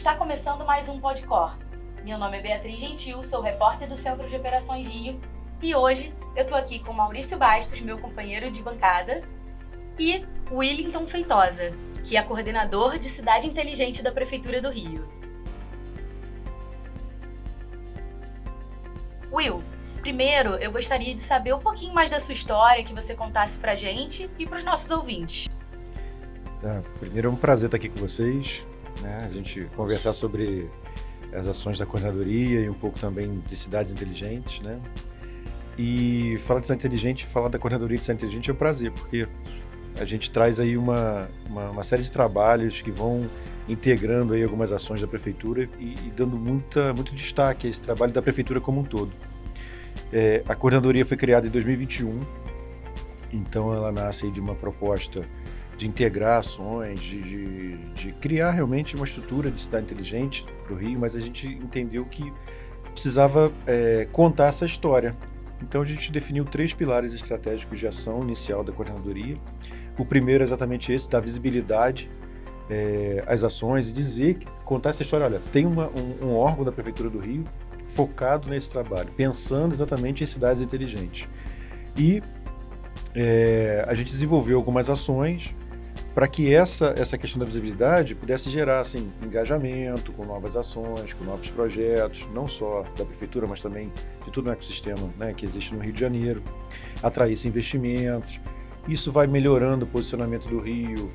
Está começando mais um Podcor. Meu nome é Beatriz Gentil, sou repórter do Centro de Operações Rio e hoje eu tô aqui com Maurício Bastos, meu companheiro de bancada, e Willington Feitosa, que é coordenador de Cidade Inteligente da Prefeitura do Rio. Will, primeiro eu gostaria de saber um pouquinho mais da sua história, que você contasse pra gente e pros nossos ouvintes. Primeiro é um prazer estar aqui com vocês, né? A gente conversar sobre as ações da coordenadoria e um pouco também de cidades inteligentes, né? E falar de cidade inteligente, falar da coordenadoria de cidade inteligente é um prazer, porque a gente traz aí uma série de trabalhos que vão integrando aí algumas ações da prefeitura e dando muito destaque a esse trabalho da prefeitura como um todo. A coordenadoria foi criada em 2021, então ela nasce aí de uma proposta de integrar ações, de criar realmente uma estrutura de cidade inteligente para o Rio, mas a gente entendeu que precisava contar essa história. Então a gente definiu 3 pilares estratégicos de ação inicial da coordenadoria. O primeiro é exatamente esse, dar visibilidade às ações e contar essa história. Olha, tem um órgão da Prefeitura do Rio focado nesse trabalho, pensando exatamente em cidades inteligentes. E a gente desenvolveu algumas ações para que essa questão da visibilidade pudesse gerar assim, engajamento com novas ações, com novos projetos, não só da Prefeitura, mas também de todo o ecossistema, né, que existe no Rio de Janeiro, atraísse investimentos. Isso vai melhorando o posicionamento do Rio,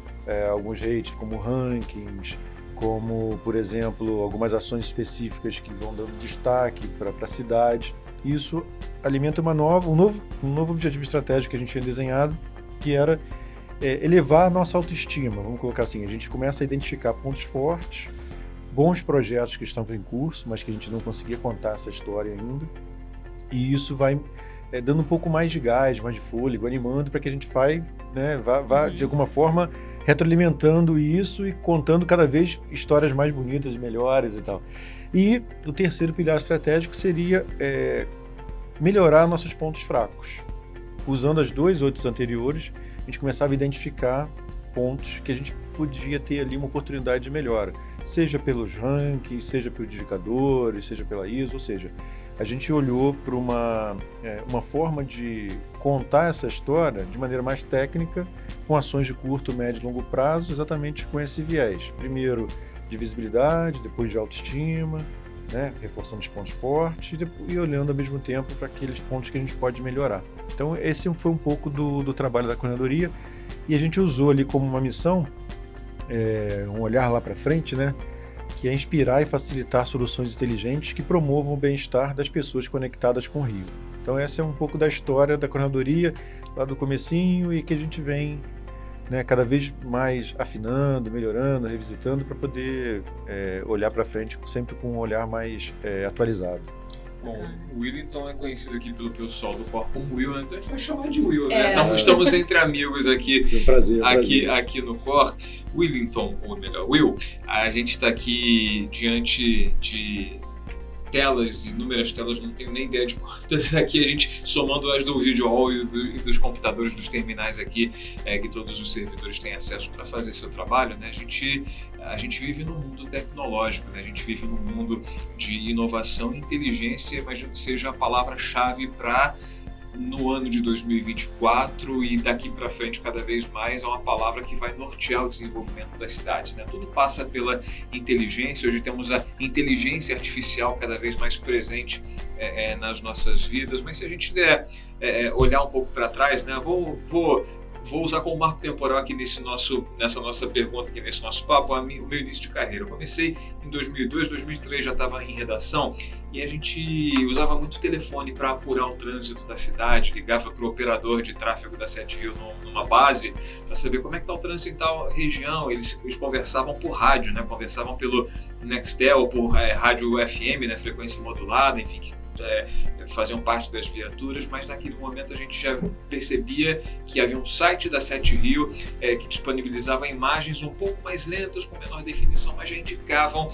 alguns rates como rankings, como, por exemplo, algumas ações específicas que vão dando destaque para a cidade. Isso alimenta um novo objetivo estratégico que a gente tinha desenhado, que era elevar a nossa autoestima, vamos colocar assim, a gente começa a identificar pontos fortes, bons projetos que estão em curso, mas que a gente não conseguia contar essa história ainda, e isso vai dando um pouco mais de gás, mais de fôlego, animando para que a gente vá de alguma forma retroalimentando isso e contando cada vez histórias mais bonitas e melhores e tal. E o terceiro pilar estratégico seria melhorar nossos pontos fracos. Usando as 2 outros anteriores, a gente começava a identificar pontos que a gente podia ter ali uma oportunidade de melhora, seja pelos rankings, seja pelos indicadores, seja pela ISO, ou seja, a gente olhou para uma forma de contar essa história de maneira mais técnica, com ações de curto, médio e longo prazo, exatamente com esse viés. Primeiro de visibilidade, depois de autoestima, né, reforçando os pontos fortes e olhando ao mesmo tempo para aqueles pontos que a gente pode melhorar. Então esse foi um pouco do trabalho da coordenadoria e a gente usou ali como uma missão, um olhar lá para frente, né, que é inspirar e facilitar soluções inteligentes que promovam o bem-estar das pessoas conectadas com o Rio. Então essa é um pouco da história da coordenadoria lá do comecinho e que a gente vem cada vez mais afinando, melhorando, revisitando para poder olhar para frente sempre com um olhar mais atualizado. Bom, o Willington é conhecido aqui pelo pessoal do Cor como Will, né? Então a gente vai chamar de Will, né? Estamos entre amigos aqui, aqui no Cor. Willington, ou melhor, Will, a gente está aqui diante de inúmeras telas, não tenho nem ideia de quantas aqui, a gente somando as do Video Hall e dos computadores, dos terminais aqui, que todos os servidores têm acesso para fazer seu trabalho, né? A gente vive num mundo tecnológico, né? A gente vive num mundo de inovação e inteligência, imagino que seja a palavra-chave para no ano de 2024 e daqui para frente cada vez mais é uma palavra que vai nortear o desenvolvimento das cidades, né? Tudo passa pela inteligência. Hoje temos a inteligência artificial cada vez mais presente nas nossas vidas, mas se a gente der olhar um pouco para trás, né? Vou usar como marco temporal aqui nessa nossa pergunta, aqui nesse nosso papo, o meu início de carreira. Eu comecei em 2002, 2003 já estava em redação e a gente usava muito telefone para apurar o trânsito da cidade, ligava para o operador de tráfego da 7 Rio numa base para saber como é que está o trânsito em tal região. Eles conversavam por rádio, né? Conversavam pelo Nextel, por rádio FM, né? Frequência modulada, enfim, faziam parte das viaturas, mas naquele momento a gente já percebia que havia um site da 7 Rio que disponibilizava imagens um pouco mais lentas, com menor definição, mas já indicavam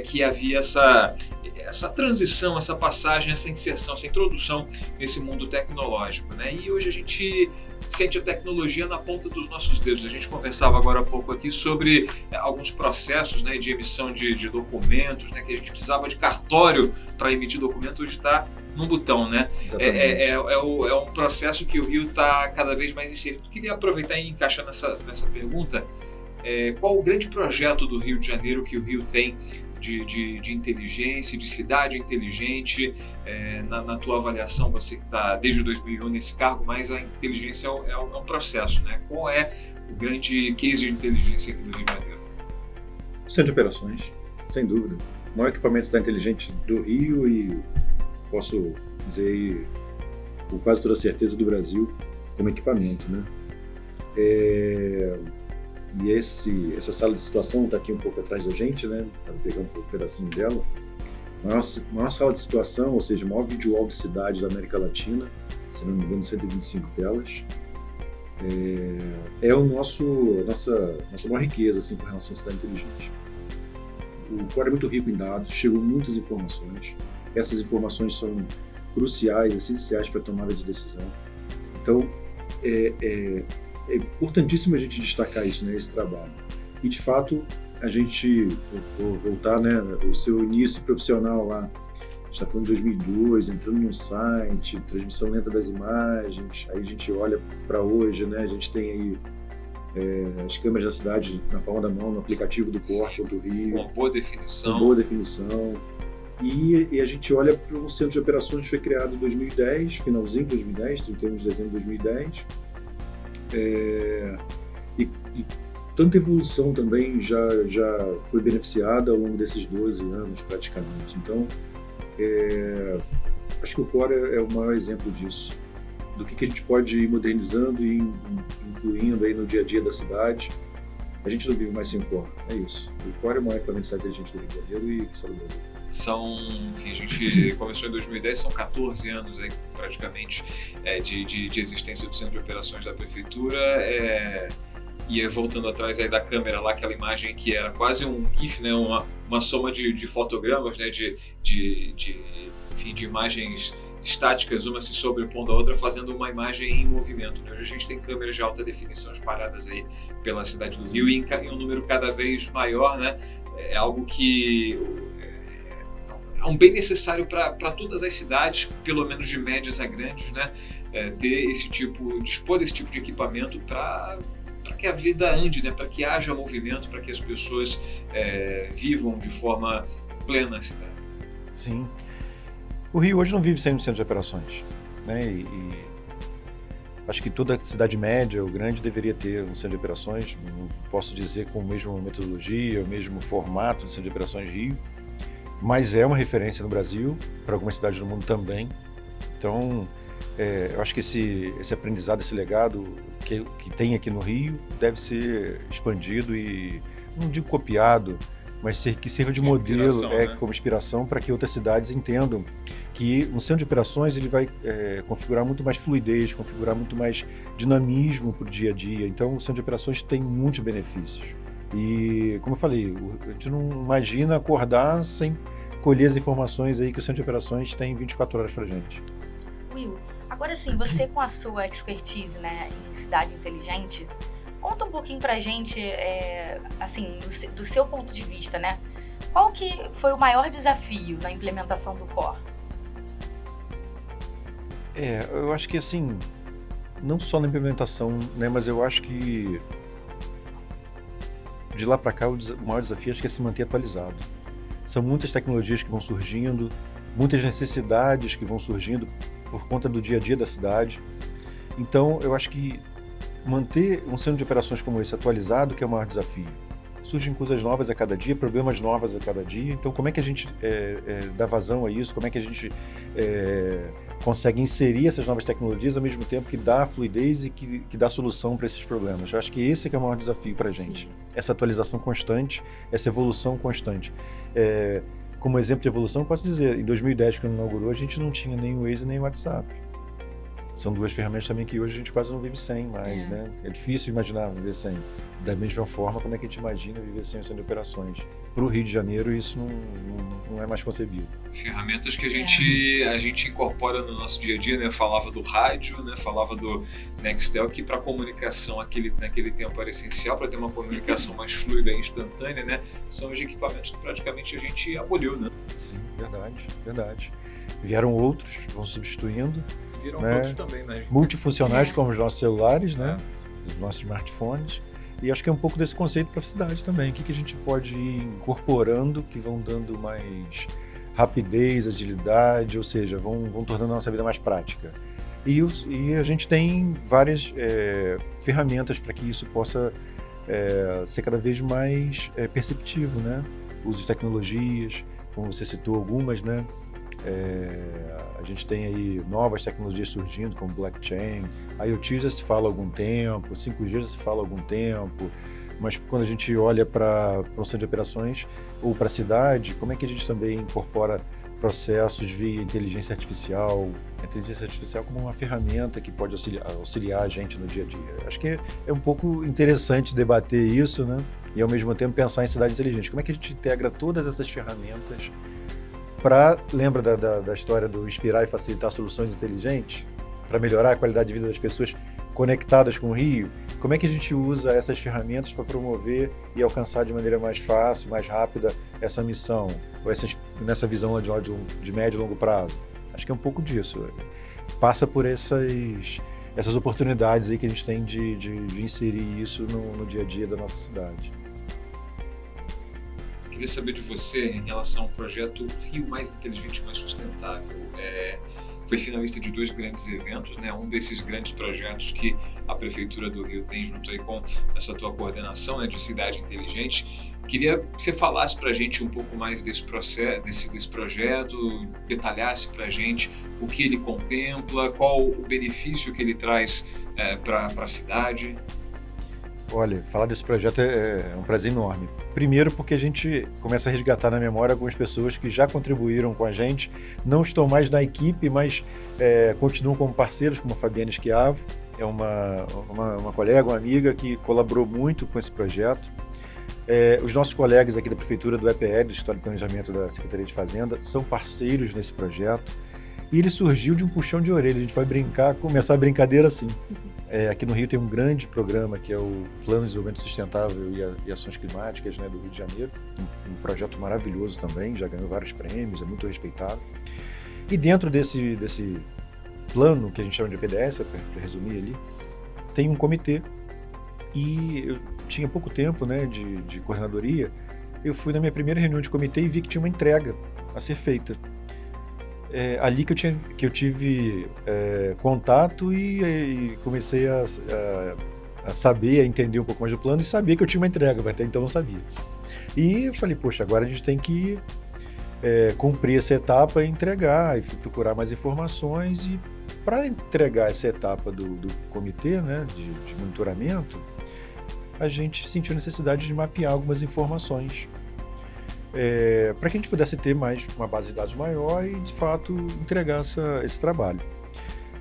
que havia essa transição, essa passagem, essa inserção, essa introdução nesse mundo tecnológico, né? E hoje a gente sente a tecnologia na ponta dos nossos dedos. A gente conversava agora há pouco aqui sobre alguns processos, né, de emissão de documentos, né, que a gente precisava de cartório para emitir documento, hoje está num botão, né? É um processo que o Rio está cada vez mais inserido. Queria aproveitar e encaixar nessa pergunta, qual o grande projeto do Rio de Janeiro que o Rio tem de inteligência, de cidade inteligente, na tua avaliação, você que está desde 2001 nesse cargo, mas a inteligência é um processo, né? Qual é o grande case de inteligência aqui do Rio de Janeiro? Centro de operações, sem dúvida. O maior equipamento está inteligente do Rio e posso dizer aí, com quase toda certeza, do Brasil como equipamento, né? E essa sala de situação está aqui um pouco atrás da gente, né? Para pegar um pedacinho dela. Maior sala de situação, ou seja, maior vídeo wall de cidade da América Latina, se não me engano, 125 telas. É nossa maior riqueza, assim, com relação à cidade inteligente. O Core é muito rico em dados, chegam muitas informações. Essas informações são cruciais, essenciais para a tomada de decisão. Então, é importantíssimo a gente destacar isso, né, esse trabalho. E, de fato, a gente, vou voltar, né, o seu início profissional lá, a gente está falando de 2002, entrando num site, transmissão lenta das imagens, aí a gente olha para hoje, né, a gente tem aí as câmeras da cidade na palma da mão, no aplicativo do Corpo do Rio. Com boa definição. E a gente olha para um centro de operações que foi criado em 2010, finalzinho de 2010, 31 de dezembro de 2010. E tanta evolução também já foi beneficiada ao longo desses 12 anos praticamente. Então, acho que o Core é o maior exemplo disso, do que a gente pode ir modernizando e incluindo aí no dia a dia da cidade. A gente não vive mais sem o Core, é isso. O Core é o maior equipamento de cidade inteligente do Rio de Janeiro e que sabe do Brasil. Enfim, a gente começou em 2010, são 14 anos aí, praticamente, de existência do Centro de Operações da Prefeitura. E voltando atrás aí da câmera lá, aquela imagem que era quase um GIF, né, uma soma de fotogramas, né, de imagens estáticas, uma se sobrepondo à outra, fazendo uma imagem em movimento, né? Hoje a gente tem câmeras de alta definição espalhadas aí pela cidade do Rio e em um número cada vez maior, né? É algo que é um bem necessário para todas as cidades, pelo menos de médias a grandes, né? Dispor desse tipo de equipamento para que a vida ande, né? Para que haja movimento, para que as pessoas vivam de forma plena a cidade. Sim. O Rio hoje não vive sem um centro de operações, né? E acho que toda cidade média ou grande deveria ter um centro de operações. Não posso dizer com a mesma metodologia, o mesmo formato de centro de operações Rio, mas é uma referência no Brasil, para algumas cidades do mundo também. Então, eu acho que esse aprendizado, esse legado que tem aqui no Rio deve ser expandido e, não digo copiado, mas que sirva de modelo, né? Como inspiração para que outras cidades entendam que um centro de operações ele vai configurar muito mais fluidez, configurar muito mais dinamismo para o dia a dia. Então, o centro de operações tem muitos benefícios. E, como eu falei, a gente não imagina acordar sem colher as informações aí que o centro de operações tem 24 horas para gente. Will, agora sim, você com a sua expertise, né, em cidade inteligente, conta um pouquinho pra gente, assim, do seu ponto de vista, né? Qual que foi o maior desafio na implementação do Core? Eu acho que, assim, não só na implementação, né, mas eu acho que de lá para cá o maior desafio acho que é se manter atualizado. São muitas tecnologias que vão surgindo, muitas necessidades que vão surgindo por conta do dia a dia da cidade. Então, eu acho que manter um centro de operações como esse atualizado que é o maior desafio. Surgem coisas novas a cada dia, problemas novos a cada dia. Então, como é que a gente dá vazão a isso? Como é que a gente consegue inserir essas novas tecnologias ao mesmo tempo que dá fluidez e que dá solução para esses problemas? Eu acho que esse que é o maior desafio para a gente. Sim. Essa atualização constante, essa evolução constante. Como exemplo de evolução, posso dizer, em 2010, quando inaugurou, a gente não tinha nem o Waze nem o WhatsApp. São duas ferramentas também que hoje a gente quase não vive sem mais, né? É difícil imaginar viver sem. Da mesma forma, como é que a gente imagina viver sem o centro de operações? Para o Rio de Janeiro, isso não é mais concebível. Ferramentas que a gente incorpora no nosso dia a dia, né? Falava do rádio, né? Falava do Nextel, que para comunicação naquele tempo era essencial, para ter uma comunicação mais fluida e instantânea, né? São os equipamentos que praticamente a gente aboliu, né? Sim, verdade. Vieram outros, vão substituindo. Viram né? outros também, né? Multifuncionais como os nossos celulares, né? Os nossos smartphones. E acho que é um pouco desse conceito para a cidade também. O que a gente pode ir incorporando que vão dando mais rapidez, agilidade, ou seja, vão tornando a nossa vida mais prática. E a gente tem várias ferramentas para que isso possa ser cada vez mais perceptivo, né? Uso de tecnologias, como você citou algumas, né? A gente tem aí novas tecnologias surgindo, como blockchain, IoT já se fala há algum tempo, 5G já se fala há algum tempo, mas quando a gente olha para o centro de operações ou para a cidade, como é que a gente também incorpora processos via inteligência artificial como uma ferramenta que pode auxiliar a gente no dia a dia. Acho que é um pouco interessante debater isso, né? E ao mesmo tempo pensar em cidade inteligente. Como é que a gente integra todas essas ferramentas lembra da história do inspirar e facilitar soluções inteligentes para melhorar a qualidade de vida das pessoas conectadas com o Rio? Como é que a gente usa essas ferramentas para promover e alcançar de maneira mais fácil, mais rápida essa missão, ou nessa visão de médio e longo prazo? Acho que é um pouco disso. Passa por essas oportunidades aí que a gente tem de inserir isso no dia a dia da nossa cidade. Queria saber de você em relação ao projeto Rio Mais Inteligente, Mais Sustentável. Foi finalista de 2 grandes eventos, né? Um desses grandes projetos que a Prefeitura do Rio tem junto aí com essa tua coordenação, né, de cidade inteligente. Queria que você falasse para a gente um pouco mais desse processo, desse projeto, detalhasse para a gente o que ele contempla, qual o benefício que ele traz para a cidade. Olha, falar desse projeto é um prazer enorme. Primeiro porque a gente começa a resgatar na memória algumas pessoas que já contribuíram com a gente, não estão mais na equipe, mas continuam como parceiros, como a Fabiana Schiavo, é uma colega, uma amiga que colaborou muito com esse projeto. Os nossos colegas aqui da Prefeitura, do EPL, do Escritório de Planejamento da Secretaria de Fazenda, são parceiros nesse projeto. E ele surgiu de um puxão de orelha, a gente vai começar a brincadeira assim. Aqui no Rio tem um grande programa que é o Plano de Desenvolvimento Sustentável e Ações Climáticas, né, do Rio de Janeiro, um projeto maravilhoso também, já ganhou vários prêmios, é muito respeitado. E dentro desse plano, que a gente chama de PDS, para resumir ali, tem um comitê. E eu tinha pouco tempo, né, de coordenadoria, eu fui na minha primeira reunião de comitê e vi que tinha uma entrega a ser feita. Ali que eu tive contato e comecei a saber, a entender um pouco mais do plano e sabia que eu tinha uma entrega, até então não sabia. E eu falei, poxa, agora a gente tem que cumprir essa etapa e entregar, e fui procurar mais informações. E para entregar essa etapa do comitê, né, de monitoramento, a gente sentiu necessidade de mapear algumas informações para que a gente pudesse ter uma base de dados maior e, de fato, entregar esse trabalho.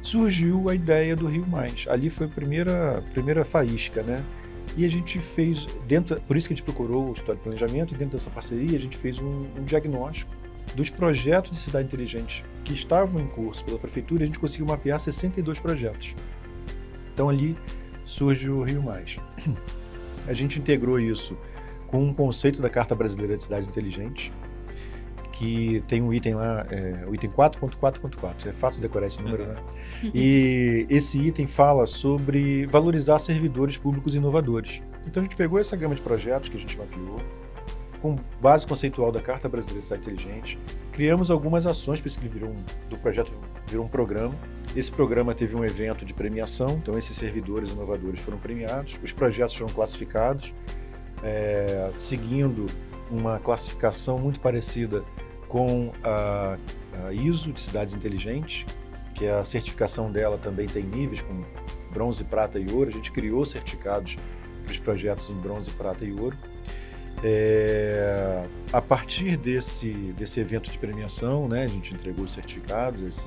Surgiu a ideia do Rio Mais. Ali foi a primeira faísca, né? E a gente fez, por isso que a gente procurou o Escritório de Planejamento, e dentro dessa parceria a gente fez um diagnóstico dos projetos de cidade inteligente que estavam em curso pela Prefeitura, e a gente conseguiu mapear 62 projetos. Então ali surge o Rio Mais. A gente integrou isso com um conceito da Carta Brasileira de Cidades Inteligentes, que tem um item lá, o item 4.4.4, é fácil decorar esse número, né? E esse item fala sobre valorizar servidores públicos inovadores. Então a gente pegou essa gama de projetos que a gente mapeou, com base conceitual da Carta Brasileira de Cidades Inteligentes, criamos algumas ações, por isso que do projeto virou um programa. Esse programa teve um evento de premiação, então esses servidores inovadores foram premiados, os projetos foram classificados, seguindo uma classificação muito parecida com a ISO de Cidades Inteligentes, que a certificação dela também tem níveis como bronze, prata e ouro. A gente criou certificados para os projetos em bronze, prata e ouro. A partir desse evento de premiação, né, a gente entregou os certificados,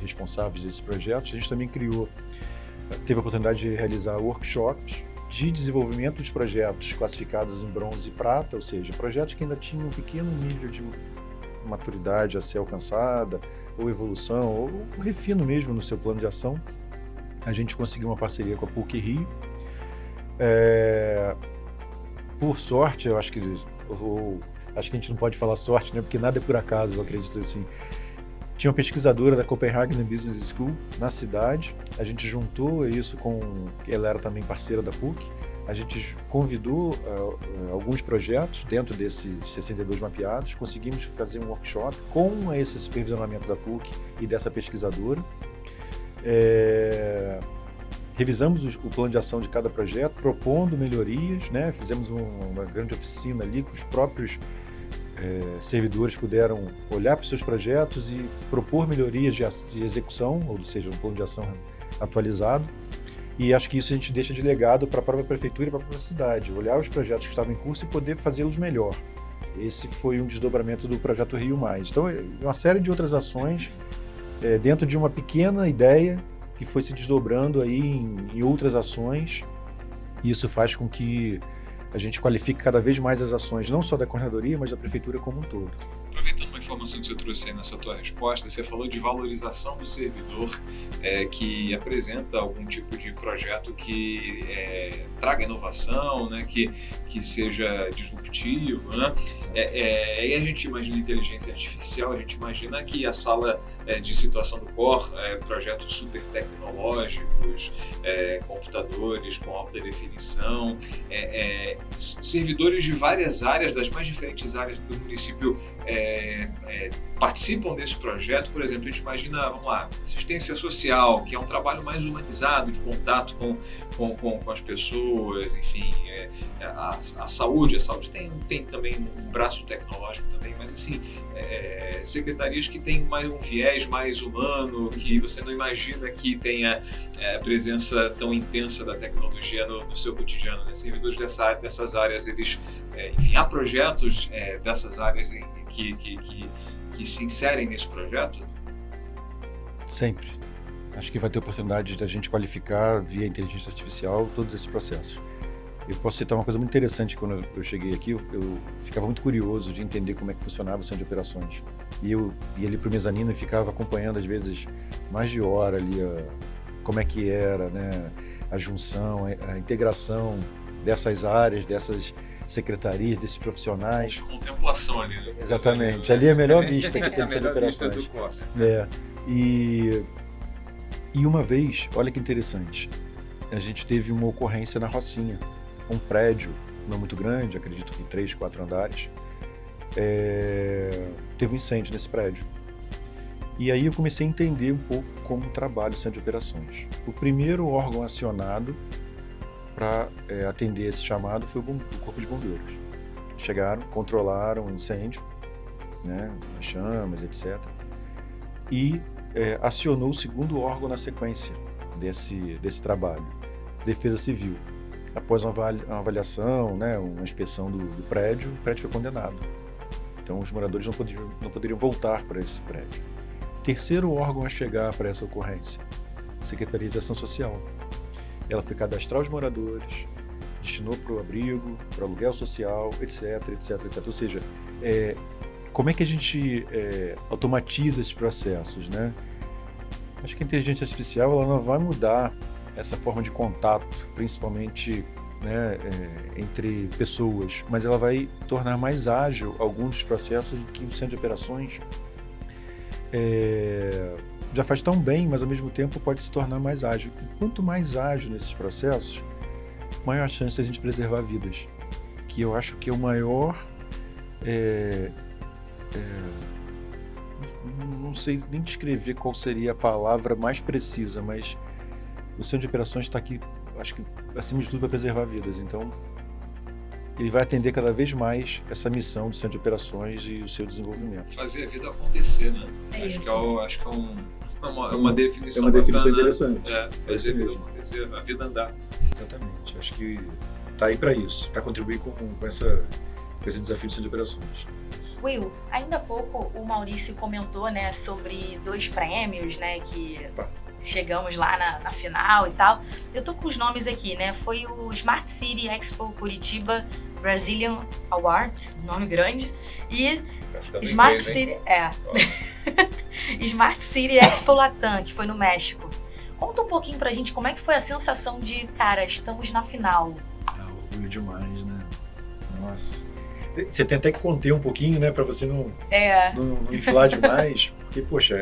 responsáveis desses projetos, a gente também teve a oportunidade de realizar workshops de desenvolvimento de projetos classificados em bronze e prata, ou seja, projetos que ainda tinham um pequeno nível de maturidade a ser alcançada, ou evolução, ou refino mesmo no seu plano de ação. A gente conseguiu uma parceria com a PUC-Rio. Por sorte, eu acho que a gente não pode falar sorte, né? Porque nada é por acaso, eu acredito assim. Tinha uma pesquisadora da Copenhagen Business School na cidade, a gente juntou isso ela era também parceira da PUC, a gente convidou alguns projetos dentro desses 62 mapeados, conseguimos fazer um workshop com esse supervisionamento da PUC e dessa pesquisadora. Revisamos o plano de ação de cada projeto, propondo melhorias, né? Fizemos uma grande oficina ali com os próprios servidores puderam olhar para os seus projetos e propor melhorias de execução, ou seja, um plano de ação atualizado. E acho que isso a gente deixa de legado para a própria prefeitura e para a própria cidade, olhar os projetos que estavam em curso e poder fazê-los melhor. Esse foi um desdobramento do projeto Rio Mais. Então, uma série de outras ações dentro de uma pequena ideia que foi se desdobrando aí em outras ações, e isso faz com que a gente qualifique cada vez mais as ações, não só da coordenadoria, mas da prefeitura como um todo. Aproveitando uma informação que você trouxe aí nessa tua resposta, você falou de valorização do servidor que apresenta algum tipo de projeto que traga inovação, né, que seja disruptivo, né? E a gente imagina inteligência artificial, a gente imagina que a sala de situação do COR, projetos super tecnológicos, computadores com alta definição, servidores de várias áreas, das mais diferentes áreas do município participam desse projeto. Por exemplo, a gente imagina, vamos lá, assistência social, que é um trabalho mais humanizado, de contato com as pessoas, enfim, a saúde tem também um braço tecnológico também, mas assim, secretarias que têm mais um viés mais humano, que você não imagina que tenha presença tão intensa da tecnologia no seu cotidiano, né? Servidores dessas áreas, eles, enfim, há projetos dessas áreas que se inserem nesse projeto? Sempre. Acho que vai ter oportunidade de a gente qualificar via inteligência artificial todos esses processos. Eu posso citar uma coisa muito interessante. Quando eu cheguei aqui, eu ficava muito curioso de entender como é que funcionava o centro de operações. E eu ia ali para o mezanino e ficava acompanhando, às vezes, mais de hora ali como é que era, né? A junção, a integração dessas áreas, dessas secretarias, desses profissionais. De contemplação ali, né? Exatamente. Ali é a melhor vista que tem no centro de operações. E uma vez, olha que interessante, a gente teve uma ocorrência na Rocinha, um prédio não muito grande, acredito que 3, 4 andares, teve um incêndio nesse prédio. E aí eu comecei a entender um pouco como trabalha o centro de operações. O primeiro órgão acionado para atender esse chamado foi o Corpo de Bombeiros. Chegaram, controlaram o incêndio, né, as chamas, etc. E acionou o segundo órgão na sequência desse trabalho, Defesa Civil. Após uma avaliação, né, uma inspeção do prédio, o prédio foi condenado. Então os moradores não poderiam voltar para esse prédio. Terceiro órgão a chegar para essa ocorrência, Secretaria de Ação Social. Ela foi cadastrar os moradores, destinou para o abrigo, para o aluguel social, etc. Ou seja, como é que a gente automatiza esses processos, né? Acho que a inteligência artificial ela não vai mudar essa forma de contato, principalmente, né, entre pessoas, mas ela vai tornar mais ágil alguns dos processos que o centro de operações já faz tão bem, mas ao mesmo tempo pode se tornar mais ágil. E quanto mais ágil nesses processos, maior a chance de a gente preservar vidas, que eu acho que é o maior... não sei nem descrever qual seria a palavra mais precisa, mas o centro de operações está aqui, acho que acima de tudo, para preservar vidas. Então, ele vai atender cada vez mais essa missão do centro de operações e o seu desenvolvimento. Fazer a vida acontecer, né? Acho que é uma definição. É uma definição interessante. Fazer a vida acontecer, a vida andar. Exatamente. Acho que está aí para isso, para contribuir com esse desafio do centro de operações. Will, ainda há pouco o Maurício comentou, né, sobre 2 prêmios, né, que chegamos lá na final e tal. Eu tô com os nomes aqui, né, foi o Smart City Expo Curitiba Brazilian Awards, nome grande, e Smart City, Smart City Expo Latam, que foi no México. Conta um pouquinho pra gente como é que foi a sensação de, cara, estamos na final. Orgulho demais, né? Nossa. Você tem até que conter um pouquinho, né, pra você não inflar demais, porque, poxa,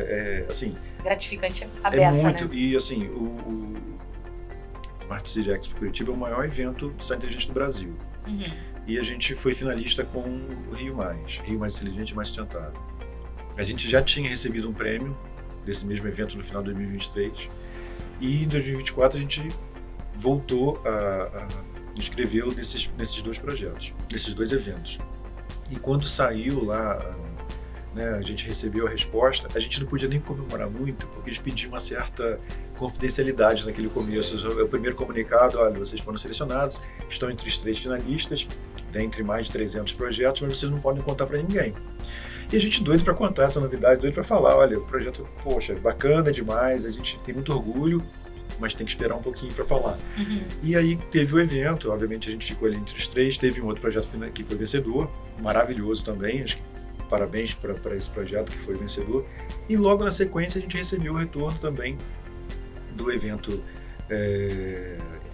assim... gratificante a beça, muito, né? E, assim, o Smart City Expo Curitiba é o maior evento de cidade inteligente do Brasil. E a gente foi finalista com o Rio Mais Inteligente e Mais Sustentável. A gente já tinha recebido um prêmio desse mesmo evento no final de 2023, e em 2024 a gente voltou a inscrevê-lo nesses 2 projetos, nesses 2 eventos. E quando saiu lá, né, a gente recebeu a resposta, a gente não podia nem comemorar muito, porque eles pediam uma certa confidencialidade naquele começo. O primeiro comunicado, olha, vocês foram selecionados, estão entre os 3 finalistas, dentre mais de 300 projetos, mas vocês não podem contar para ninguém. E a gente doido para contar essa novidade, doido para falar, olha, o projeto, poxa, bacana demais, a gente tem muito orgulho, mas tem que esperar um pouquinho para falar. E aí teve o evento, obviamente a gente ficou ali entre os 3, teve um outro projeto que foi vencedor, maravilhoso também, acho que parabéns para esse projeto que foi vencedor. E logo na sequência a gente recebeu o retorno também do evento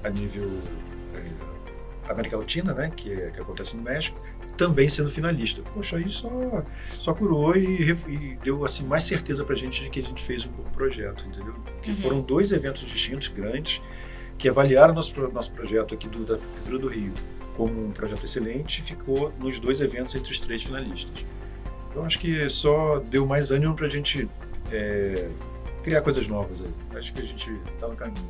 a nível América Latina, né, que acontece no México, também sendo finalista. Poxa, aí só curou e deu assim, mais certeza pra gente de que a gente fez um bom projeto, entendeu? Que foram 2 eventos distintos, grandes, que avaliaram nosso projeto aqui da Prefeitura do Rio como um projeto excelente e ficou nos 2 eventos entre os 3 finalistas. Então acho que só deu mais ânimo pra gente criar coisas novas aí. Acho que a gente tá no caminho.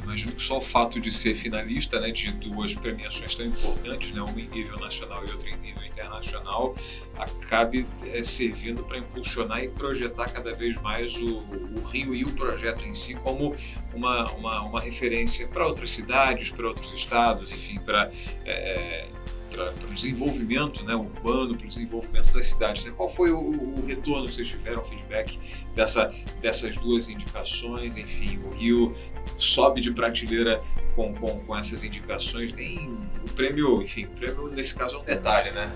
Imagino que só o fato de ser finalista, né, de 2 premiações tão importantes, né, uma em nível nacional e outra em nível internacional, acabe servindo para impulsionar e projetar cada vez mais o Rio e o projeto em si como uma referência para outras cidades, para outros estados, enfim, para o desenvolvimento, né, urbano, para o desenvolvimento das cidades. Qual foi o retorno que vocês tiveram, o feedback dessas 2 indicações? Enfim, o Rio sobe de prateleira com essas indicações. Nem o prêmio, enfim, o prêmio nesse caso é um detalhe, né?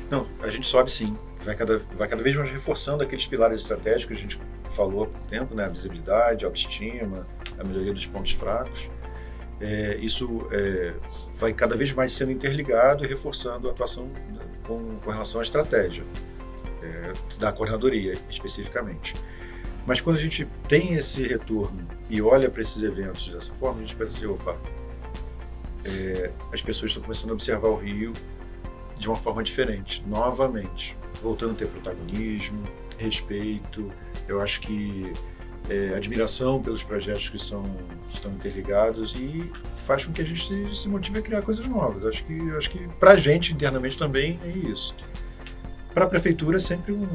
Não, a gente sobe sim. Vai cada vez mais reforçando aqueles pilares estratégicos que a gente falou há pouco tempo, né? A visibilidade, a autoestima, a melhoria dos pontos fracos. Isso vai cada vez mais sendo interligado e reforçando a atuação com relação à estratégia da coordenadoria, especificamente. Mas quando a gente tem esse retorno e olha para esses eventos dessa forma, a gente pensa assim, opa, as pessoas estão começando a observar o Rio de uma forma diferente, novamente, voltando a ter protagonismo, respeito. Eu acho que admiração pelos projetos que estão interligados e faz com que a gente se motive a criar coisas novas. Acho que para a gente internamente também é isso. Para a prefeitura é sempre um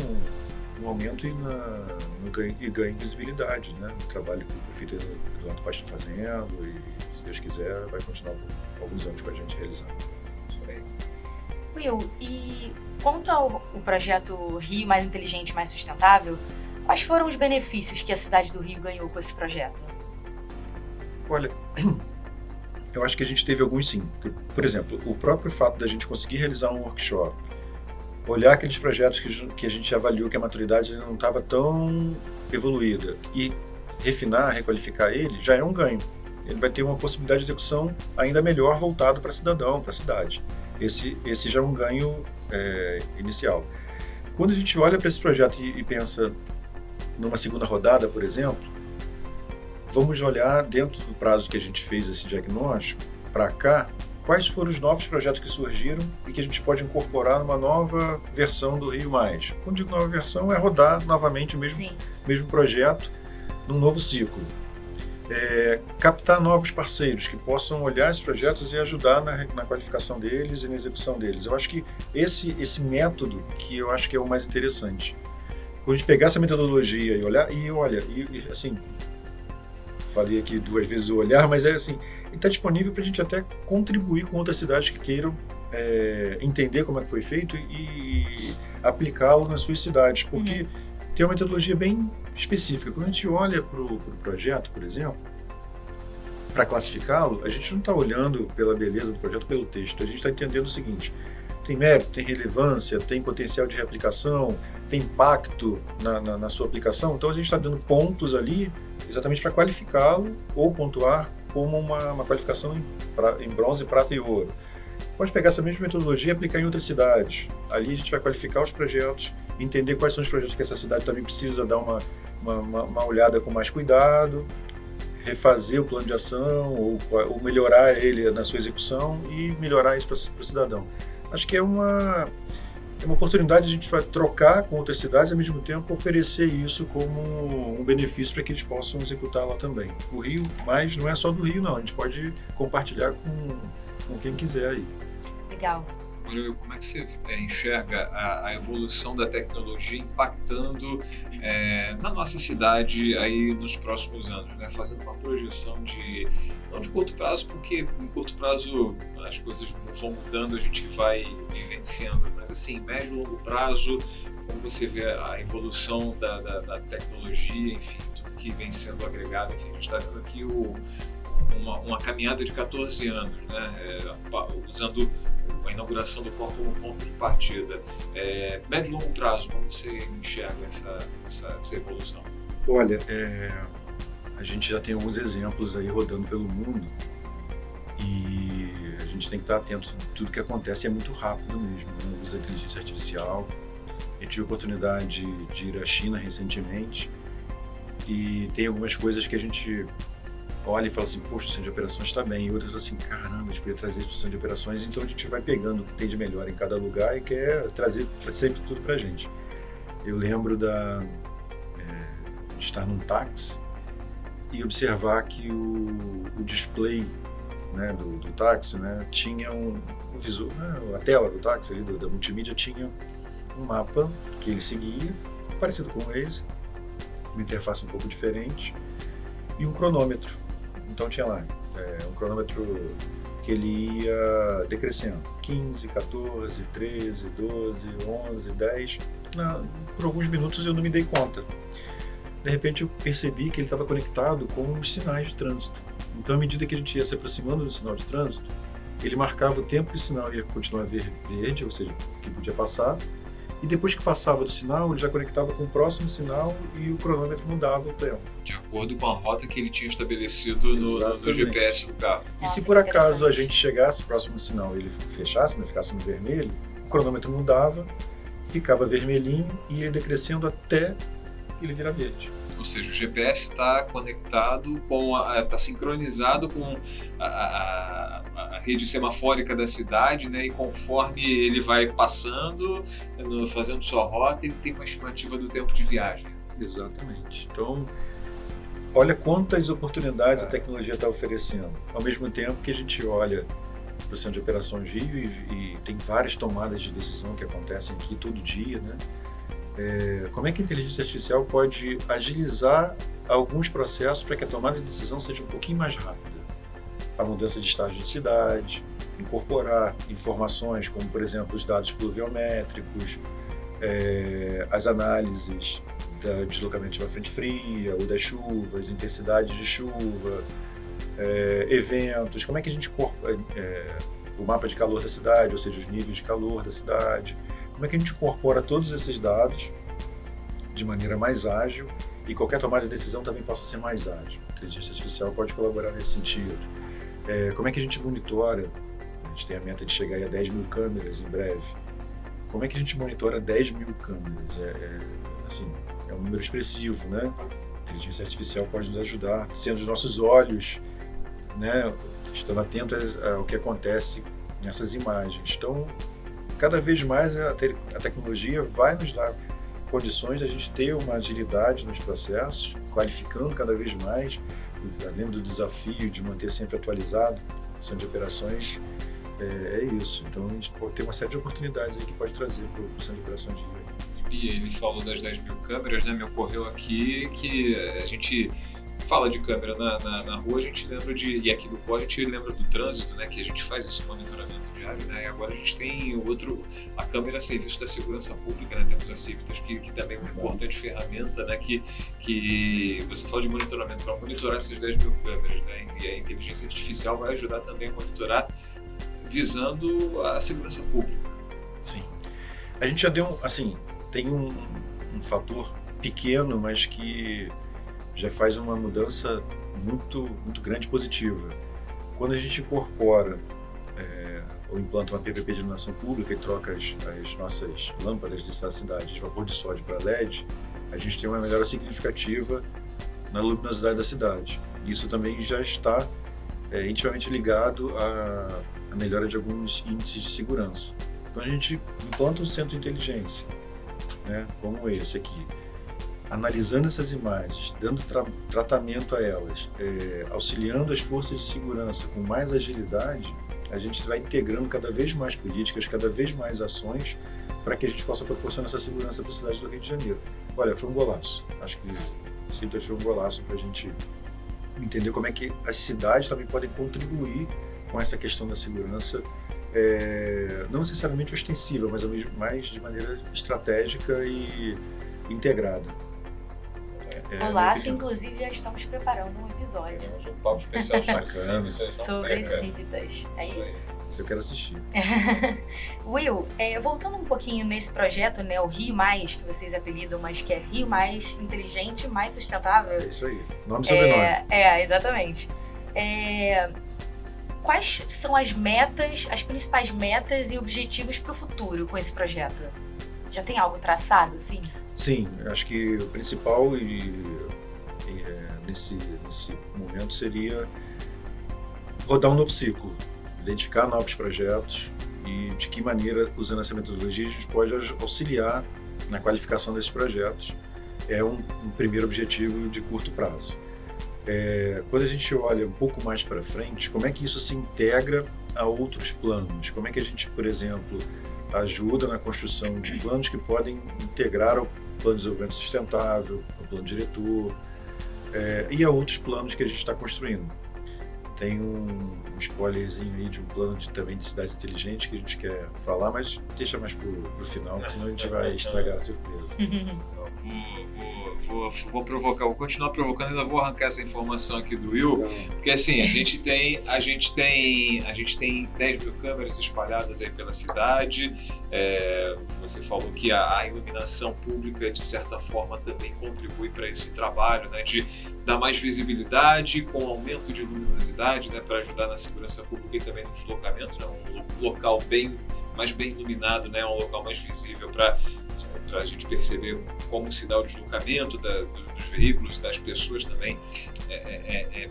aumento e ganho em visibilidade, né? O trabalho que o prefeito Eduardo Paes está fazendo e, se Deus quiser, vai continuar por alguns anos com a gente realizando. Will, e quanto ao projeto Rio Mais Inteligente, Mais Sustentável, quais foram os benefícios que a cidade do Rio ganhou com esse projeto? Olha, eu acho que a gente teve alguns sim. Por exemplo, o próprio fato da gente conseguir realizar um workshop, olhar aqueles projetos que a gente avaliou que a maturidade não estava tão evoluída e refinar, requalificar ele, já é um ganho. Ele vai ter uma possibilidade de execução ainda melhor voltado para cidadão, para a cidade. Esse já é um ganho inicial. Quando a gente olha para esse projeto e pensa numa segunda rodada, por exemplo, vamos olhar dentro do prazo que a gente fez esse diagnóstico, para cá, quais foram os novos projetos que surgiram e que a gente pode incorporar numa nova versão do Rio Mais. Quando digo nova versão, é rodar novamente o mesmo projeto num novo ciclo. Captar novos parceiros que possam olhar esses projetos e ajudar na qualificação deles e na execução deles. Eu acho que esse método que eu acho que é o mais interessante. Quando a gente pegar essa metodologia e olhar, e assim, falei aqui 2 vezes o olhar, mas assim, ele está disponível para a gente até contribuir com outras cidades que queiram entender como é que foi feito e aplicá-lo nas suas cidades, porque tem uma metodologia bem específica. Quando a gente olha para o projeto, por exemplo, para classificá-lo, a gente não está olhando pela beleza do projeto, pelo texto, a gente está entendendo o seguinte: tem mérito, tem relevância, tem potencial de reaplicação, tem impacto na sua aplicação. Então a gente está dando pontos ali exatamente para qualificá-lo ou pontuar como uma qualificação em bronze, prata e ouro. Pode pegar essa mesma metodologia e aplicar em outras cidades. Ali a gente vai qualificar os projetos, entender quais são os projetos que essa cidade também precisa dar uma olhada com mais cuidado, refazer o plano de ação ou melhorar ele na sua execução e melhorar isso para o cidadão. Acho que é uma oportunidade de a gente trocar com outras cidades e, ao mesmo tempo, oferecer isso como um benefício para que eles possam executar lá também. O Rio, mas não é só do Rio, não. A gente pode compartilhar com quem quiser aí. Legal. Will, como é que você enxerga a evolução da tecnologia impactando na nossa cidade aí nos próximos anos, né? Fazendo uma projeção não de curto prazo, porque em curto prazo as coisas vão mudando, a gente vai vivenciando, mas assim, médio e longo prazo, como você vê a evolução da tecnologia, enfim, tudo que vem sendo agregado, enfim, a gente está vendo aqui uma caminhada de 14 anos, né? Usando a inauguração do Corp como ponto de partida. Médio e longo prazo, como você enxerga essa evolução? Olha, a gente já tem alguns exemplos aí rodando pelo mundo e a gente tem que estar atento a tudo que acontece, é muito rápido mesmo, né? O uso da inteligência artificial. Eu tive a oportunidade de ir à China recentemente e tem algumas coisas que a gente olha e fala assim: poxa, o centro de operações está bem, e outras assim: caramba, a gente podia trazer isso para o centro de operações. Então a gente vai pegando o que tem de melhor em cada lugar e quer trazer sempre tudo para a gente. Eu lembro de estar num táxi e observar que o display, né, do táxi, né, tinha um visor, né, a tela do táxi ali, da multimídia, tinha um mapa que ele seguia, parecido com o Waze, uma interface um pouco diferente, e um cronômetro. Então tinha lá um cronômetro que ele ia decrescendo, 15, 14, 13, 12, 11, 10. Por alguns minutos eu não me dei conta. De repente eu percebi que ele estava conectado com os sinais de trânsito. Então, à medida que a gente ia se aproximando do sinal de trânsito, ele marcava o tempo que o sinal ia continuar verde, ou seja, que podia passar. E depois que passava do sinal, ele já conectava com o próximo sinal e o cronômetro mudava o tempo. De acordo com a rota que ele tinha estabelecido no GPS do carro. E se por acaso a gente chegasse próximo do sinal e ele fechasse, né, ficasse no vermelho, o cronômetro mudava, ficava vermelhinho e ele decrescendo até ele virar verde. Ou seja, o GPS está conectado está sincronizado com a rede semafórica da cidade, né? E conforme ele vai passando, fazendo sua rota, ele tem uma estimativa do tempo de viagem. Exatamente. Então, olha quantas oportunidades a tecnologia está oferecendo. Ao mesmo tempo que a gente olha para o Centro de Operações Rio e tem várias tomadas de decisão que acontecem aqui todo dia, né? Como é que a inteligência artificial pode agilizar alguns processos para que a tomada de decisão seja um pouquinho mais rápida? A mudança de estágio de cidade, incorporar informações como, por exemplo, os dados pluviométricos, as análises do deslocamento de uma frente fria ou das chuvas, intensidade de chuva, eventos, como é que a gente o mapa de calor da cidade, ou seja, os níveis de calor da cidade. Como é que a gente incorpora todos esses dados de maneira mais ágil e qualquer tomada de decisão também possa ser mais ágil? A inteligência artificial pode colaborar nesse sentido. Como é que a gente monitora? A gente tem a meta de chegar a 10 mil câmeras em breve. Como é que a gente monitora 10 mil câmeras? É um número expressivo, né? A inteligência artificial pode nos ajudar, sendo os nossos olhos, né, estando atentos ao que acontece nessas imagens. Então, cada vez mais a tecnologia vai nos dar condições de a gente ter uma agilidade nos processos, qualificando cada vez mais, além do desafio de manter sempre atualizado o centro de operações. É isso. Então, a gente pode ter uma série de oportunidades aí que pode trazer para o centro de operações de Rio. E ele falou das 10 mil câmeras, né? Me ocorreu aqui que a gente fala de câmera na rua, a gente lembra e aqui no COR a gente lembra do trânsito, né, que a gente faz esse monitoramento diário, né, e agora a gente tem a câmera a serviço da segurança pública, né, temos a Civitas, que também é uma importante ferramenta, né, que você fala de monitoramento, para monitorar essas 10 mil câmeras, né, e a inteligência artificial vai ajudar também a monitorar visando a segurança pública. Sim. A gente já deu, assim, tem um fator pequeno, mas que já faz uma mudança muito, muito grande e positiva. Quando a gente incorpora ou implanta uma PPP de iluminação pública e troca as nossas lâmpadas de cidade de vapor de sódio para LED, a gente tem uma melhora significativa na luminosidade da cidade. Isso também já está intimamente ligado à melhora de alguns índices de segurança. Então a gente implanta um centro de inteligência, né, como esse aqui, analisando essas imagens, dando tratamento a elas, auxiliando as forças de segurança com mais agilidade, a gente vai integrando cada vez mais políticas, cada vez mais ações para que a gente possa proporcionar essa segurança para a cidade do Rio de Janeiro. Olha, foi um golaço. Acho que o Civitas foi um golaço para a gente entender como é que as cidades também podem contribuir com essa questão da segurança, não necessariamente ostensiva, mas mais de maneira estratégica e integrada. Golaço, inclusive, já estamos preparando um episódio. Temos um papo especial sobre Civitas. Sobre Civitas, é isso. Isso eu quero assistir. Will, voltando um pouquinho nesse projeto, né, o Rio Mais, que vocês apelidam, mas que é Rio Mais Inteligente, Mais Sustentável. É isso aí, nome e sobrenome. Exatamente. Quais são as principais metas e objetivos para o futuro com esse projeto? Já tem algo traçado, sim? Sim, acho que o principal nesse momento seria rodar um novo ciclo, identificar novos projetos e de que maneira, usando essa metodologia, a gente pode auxiliar na qualificação desses projetos. É um primeiro objetivo de curto prazo. Quando a gente olha um pouco mais para frente, como é que isso se integra a outros planos? Como é que a gente, por exemplo, ajuda na construção de planos que podem integrar ao plano de desenvolvimento sustentável, ao plano diretor e a outros planos que a gente está construindo. Tem um spoilerzinho aí de um plano também de cidades inteligentes que a gente quer falar, mas deixa mais pro final, senão a gente vai estragar a surpresa. Vou continuar provocando, ainda vou arrancar essa informação aqui do Will, porque assim, a gente tem 10 mil câmeras espalhadas aí pela cidade. Você falou que a iluminação pública, de certa forma, também contribui para esse trabalho, né, de dar mais visibilidade com aumento de luminosidade, né, para ajudar na segurança pública e também no deslocamento, né, um local mais bem iluminado, né, um local mais visível para a gente perceber como se dá o deslocamento dos veículos e das pessoas também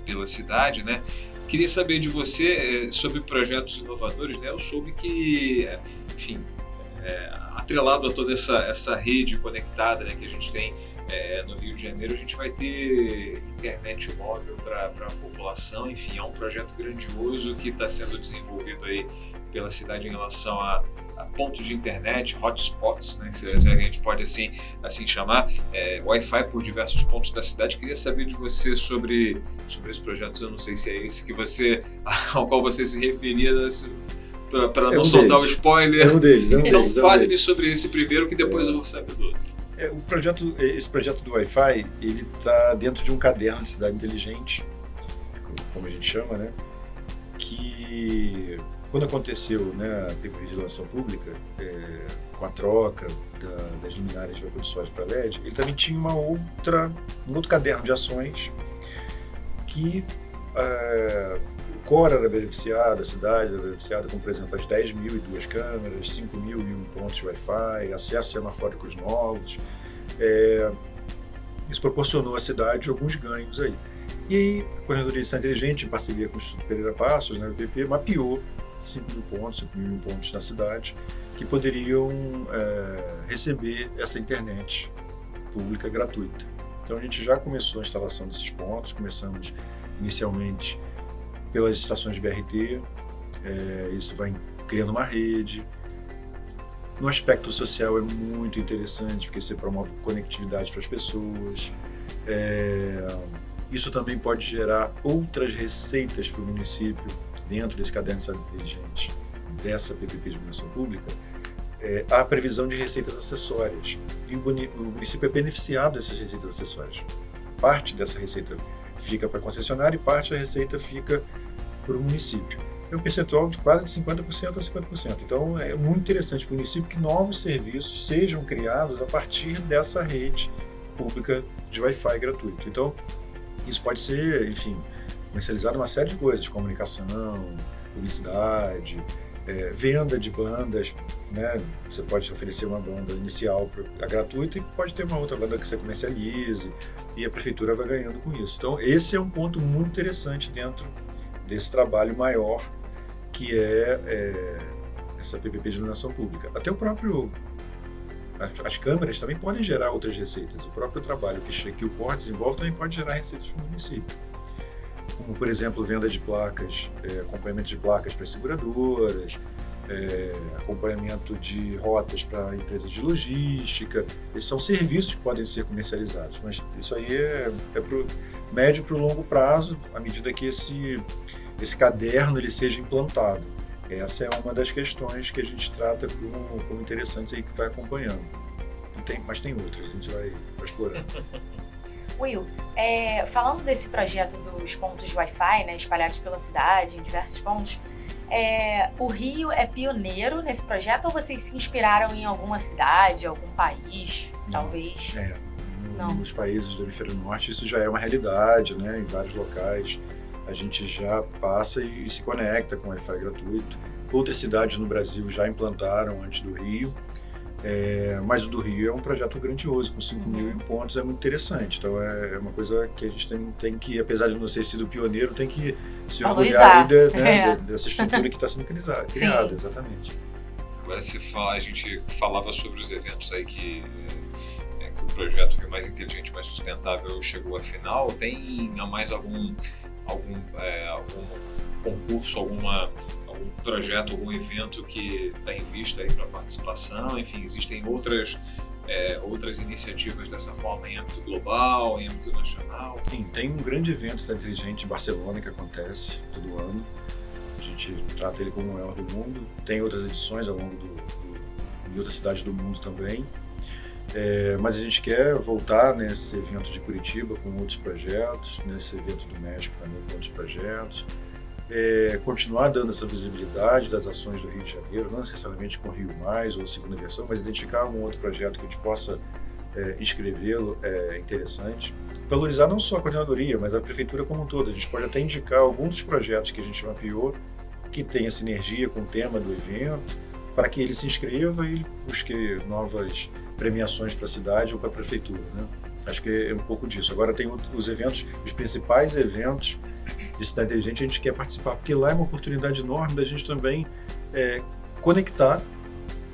pela cidade, né? Queria saber de você sobre projetos inovadores, né? Eu soube que, enfim, atrelado a toda essa rede conectada, né, que a gente tem no Rio de Janeiro, a gente vai ter internet móvel para a população. Enfim, é um projeto grandioso que está sendo desenvolvido aí pela cidade em relação a pontos de internet, hotspots, né, se a gente pode assim chamar, Wi-Fi por diversos pontos da cidade. Queria saber de você sobre esse projeto. Eu não sei se é esse ao qual você se referia, para não soltar o spoiler. Então fale-me sobre esse primeiro, que depois eu vou saber do outro. Esse projeto do Wi-Fi, ele está dentro de um caderno de cidade inteligente, como a gente chama, né? Que quando aconteceu, né, a PPP de iluminação pública, com a troca das luminárias de vapor de sódio para LED, ele também tinha um outro caderno de ações que o COR era beneficiado, a cidade era beneficiada, como por exemplo as 10.002 câmeras, 5.001 pontos de Wi-Fi, acesso semafóricos novos. Isso proporcionou à cidade alguns ganhos aí. E aí, a Coordenadoria de Cidade Inteligente, em parceria com o Instituto Pereira Passos, né, o IPP, mapeou 5.000 pontos na cidade que poderiam receber essa internet pública gratuita. Então a gente já começou a instalação desses pontos, começamos inicialmente pelas estações de BRT, isso vai criando uma rede. No aspecto social é muito interessante, porque você promove conectividade para as pessoas. Isso também pode gerar outras receitas para o município dentro desse caderno de cidades inteligentes, dessa PPP de iluminação pública. Há previsão de receitas acessórias e o município é beneficiado dessas receitas acessórias. Parte dessa receita fica para a concessionária e parte da receita fica para o município. É um percentual de quase de 50% a 50%. Então, é muito interessante para o município que novos serviços sejam criados a partir dessa rede pública de Wi-Fi gratuito. Então, isso pode ser, enfim, comercializado uma série de coisas, comunicação, publicidade, venda de bandas, né? Você pode oferecer uma banda inicial gratuita e pode ter uma outra banda que você comercialize e a prefeitura vai ganhando com isso. Então, esse é um ponto muito interessante dentro desse trabalho maior que é essa PPP de iluminação pública. Até o próprio... As câmeras também podem gerar outras receitas. O próprio trabalho que o COR desenvolve também pode gerar receitas para o município. Como, por exemplo, venda de placas, acompanhamento de placas para seguradoras, acompanhamento de rotas para empresas de logística. Esses são serviços que podem ser comercializados, mas isso aí é para o médio e para o longo prazo, à medida que esse caderno ele seja implantado. Essa é uma das questões que a gente trata como interessantes aí que vai acompanhando. Mas tem outras, a gente vai explorando. Will, falando desse projeto dos pontos Wi-Fi, né, espalhados pela cidade, em diversos pontos, o Rio é pioneiro nesse projeto ou vocês se inspiraram em alguma cidade, algum país, talvez? Nos países do hemisfério norte isso já é uma realidade, né? Em vários locais a gente já passa e se conecta com Wi-Fi gratuito. Outras cidades no Brasil já implantaram antes do Rio. Mas o do Rio é um projeto grandioso, com 5.000 pontos, é muito interessante. Então é uma coisa que a gente tem que, apesar de não ter sido pioneiro, tem que se orgulhar dessa estrutura que está sendo criada. Exatamente. Agora a gente falava sobre os eventos aí que o projeto Rio Mais Inteligente, Mais Sustentável chegou à final. Tem mais algum concurso, algum projeto, algum evento que está em vista aí para participação? Enfim, existem outras iniciativas dessa forma em âmbito global, em âmbito nacional? Sim, tem um grande evento Cidade Inteligente em Barcelona que acontece todo ano. A gente trata ele como o maior do mundo. Tem outras edições ao longo de outras cidades do mundo também. Mas a gente quer voltar nesse evento de Curitiba com outros projetos, nesse evento do México também com outros projetos. Continuar dando essa visibilidade das ações do Rio de Janeiro, não necessariamente com o Rio Mais ou segunda versão, mas identificar um outro projeto que a gente possa inscrevê-lo é interessante. Valorizar não só a coordenadoria, mas a prefeitura como um todo. A gente pode até indicar alguns dos projetos que a gente mapeou que tenha sinergia com o tema do evento, para que ele se inscreva e busque novas premiações para a cidade ou para a prefeitura, né? Acho que é um pouco disso. Agora tem os eventos, os principais eventos de Cidade Inteligente, a gente quer participar, porque lá é uma oportunidade enorme da gente também conectar,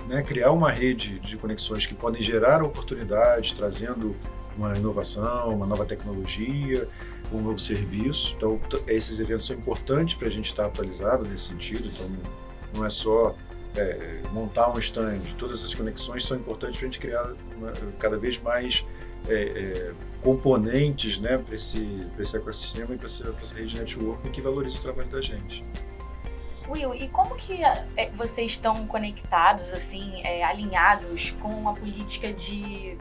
né, criar uma rede de conexões que podem gerar oportunidades, trazendo uma inovação, uma nova tecnologia, um novo serviço. Então, esses eventos são importantes para a gente estar atualizado nesse sentido. Então, não é só montar um stand. Todas essas conexões são importantes para a gente criar cada vez mais componentes, né, para esse ecossistema e para essa rede de networking que valoriza o trabalho da gente. Will, e como que vocês estão conectados, assim, alinhados com a política de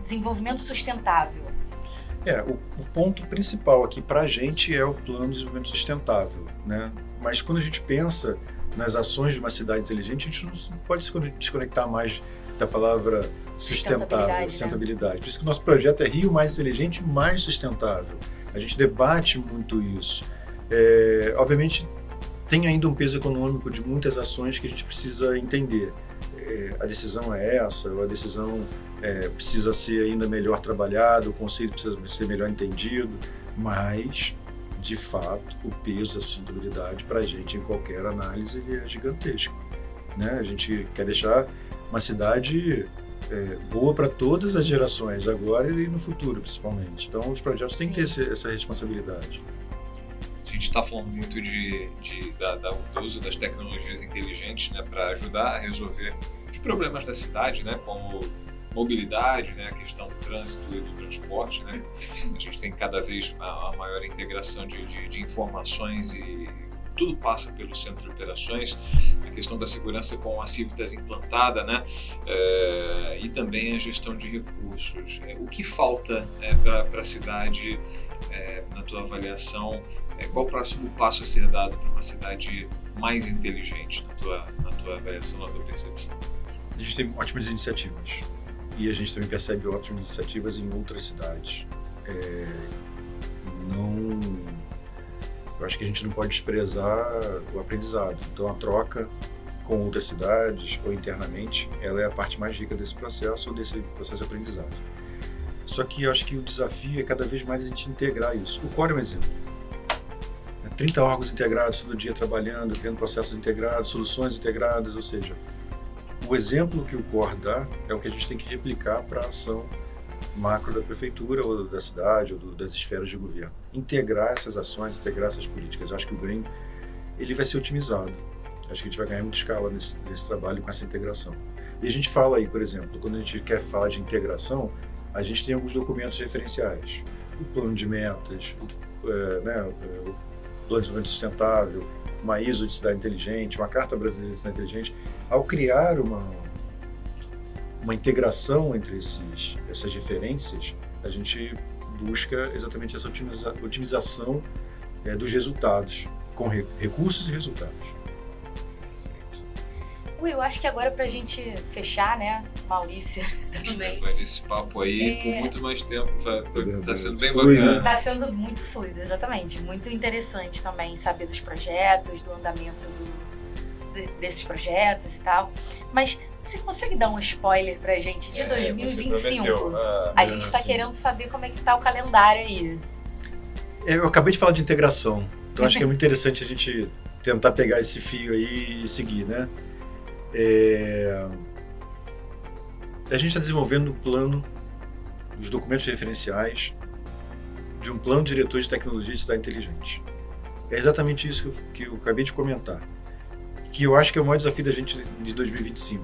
desenvolvimento sustentável? O ponto principal aqui para a gente é o plano de desenvolvimento sustentável, né? Mas quando a gente pensa nas ações de uma cidade inteligente, a gente não pode se desconectar mais da palavra sustentabilidade. Por isso que o nosso projeto é Rio Mais Inteligente, Mais Sustentável. A gente debate muito isso. Obviamente, tem ainda um peso econômico de muitas ações que a gente precisa entender. A decisão é essa, a decisão precisa ser ainda melhor trabalhada, o conceito precisa ser melhor entendido, mas, de fato, o peso da sustentabilidade para a gente, em qualquer análise, ele é gigantesco, né? A gente quer deixar uma cidade boa para todas as gerações, agora e no futuro, principalmente. Então, os projetos têm que ter essa responsabilidade. A gente está falando muito do uso das tecnologias inteligentes, né, para ajudar a resolver os problemas da cidade, né, como mobilidade, né, a questão do trânsito e do transporte, né? A gente tem cada vez a maior integração de informações e tudo passa pelo centro de operações, a questão da segurança com a Civitas implantada, né? E também a gestão de recursos. O que falta para a cidade, na tua avaliação? Qual o próximo passo a ser dado para uma cidade mais inteligente, na tua avaliação, na tua percepção? A gente tem ótimas iniciativas e a gente também percebe ótimas iniciativas em outras cidades. Eu acho que a gente não pode desprezar o aprendizado. Então, a troca com outras cidades ou internamente, ela é a parte mais rica desse processo ou desse processo de aprendizado. Só que eu acho que o desafio é cada vez mais a gente integrar isso. O Core é um exemplo. 30 órgãos integrados todo dia trabalhando, criando processos integrados, soluções integradas, ou seja, o exemplo que o Core dá é o que a gente tem que replicar para a ação macro da prefeitura ou da cidade ou das esferas de governo. Integrar essas ações, integrar essas políticas. Eu acho que o ganho ele vai ser otimizado. Acho que a gente vai ganhar muita escala nesse trabalho com essa integração. E a gente fala aí, por exemplo, quando a gente quer falar de integração, a gente tem alguns documentos referenciais. O plano de metas, o plano de desenvolvimento sustentável, uma ISO de cidade inteligente, uma carta brasileira de cidade inteligente. Ao criar uma integração entre essas referências, a gente busca exatamente essa otimização dos resultados, com recursos e resultados. Will, acho que agora pra gente fechar, né, Maurício também. Vai esse papo aí por muito mais tempo, tá sendo bem bacana. Tá sendo muito fluido, exatamente. Muito interessante também saber dos projetos, do andamento desses projetos e tal. Mas você consegue dar um spoiler pra gente de 2025? A gente tá querendo saber como é que tá o calendário aí. Eu acabei de falar de integração, então acho que é muito interessante a gente tentar pegar esse fio aí e seguir, né? A gente está desenvolvendo um plano, os documentos referenciais de um plano diretor de tecnologia de cidade inteligente. É exatamente isso que eu acabei de comentar, que eu acho que é o maior desafio da gente de 2025.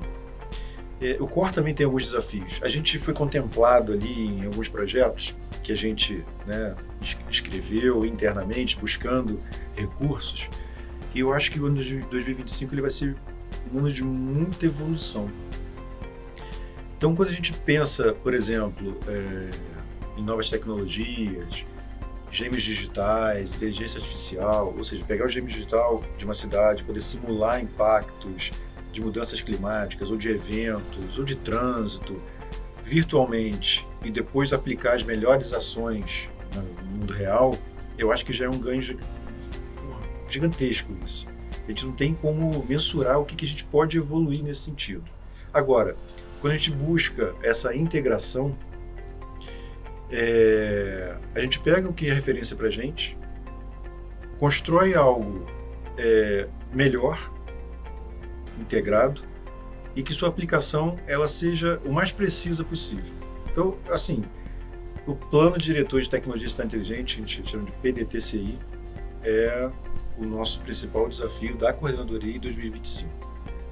O Core também tem alguns desafios. A gente foi contemplado ali em alguns projetos que a gente, né, escreveu internamente, buscando recursos, e eu acho que o ano de 2025 ele vai ser um ano de muita evolução. Então, quando a gente pensa, por exemplo, em novas tecnologias, gêmeos digitais, inteligência artificial, ou seja, pegar o gêmeo digital de uma cidade, poder simular impactos de mudanças climáticas, ou de eventos, ou de trânsito, virtualmente, e depois aplicar as melhores ações no mundo real, eu acho que já é um ganho gigantesco isso. A gente não tem como mensurar o que a gente pode evoluir nesse sentido. Agora, quando a gente busca essa integração, a gente pega o que é referência para a gente, constrói algo melhor, integrado, e que sua aplicação ela seja o mais precisa possível. Então, assim, o Plano Diretor de Tecnologia de Cidade Inteligente, a gente chama de PDTCI, é o nosso principal desafio da coordenadoria em 2025.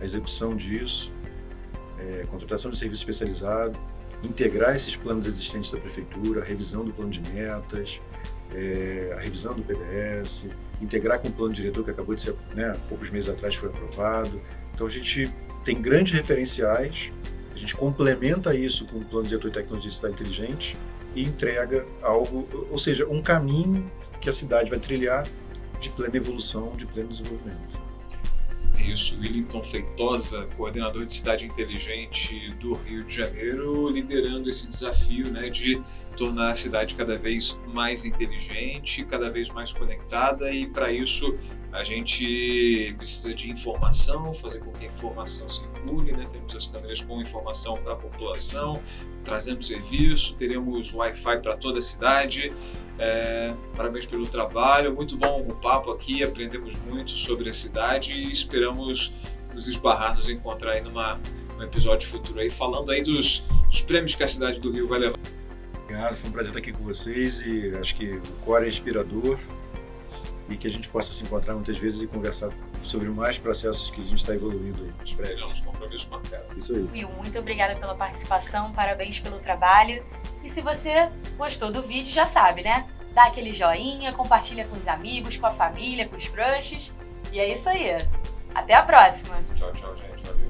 A execução disso, contratação de serviço especializado, integrar esses planos existentes da prefeitura, a revisão do plano de metas, a revisão do PDS, integrar com o plano diretor que acabou de ser, né, poucos meses atrás foi aprovado. Então a gente tem grandes referenciais, a gente complementa isso com o plano diretor de tecnologia de cidade inteligente e entrega algo, ou seja, um caminho que a cidade vai trilhar de plena evolução, de pleno desenvolvimento. É isso, Willington Feitosa, coordenador de Cidade Inteligente do Rio de Janeiro, liderando esse desafio, né, de tornar a cidade cada vez mais inteligente, cada vez mais conectada, e para isso a gente precisa de informação, fazer com que a informação circule, né? Temos as câmeras com informação para a população, trazemos serviço, teremos Wi-Fi para toda a cidade. Parabéns pelo trabalho, muito bom o papo aqui, aprendemos muito sobre a cidade e esperamos nos esbarrar, nos encontrar aí num episódio futuro aí, falando aí dos prêmios que a cidade do Rio vai levar. Obrigado, foi um prazer estar aqui com vocês e acho que o Core é inspirador e que a gente possa se encontrar muitas vezes e conversar sobre mais processos que a gente está evoluindo aí. Esperamos, compromisso marcado. Isso aí. Will, muito obrigada pela participação, parabéns pelo trabalho. E se você gostou do vídeo, já sabe, né? Dá aquele joinha, compartilha com os amigos, com a família, com os crushes. E é isso aí. Até a próxima. Tchau, gente. Valeu.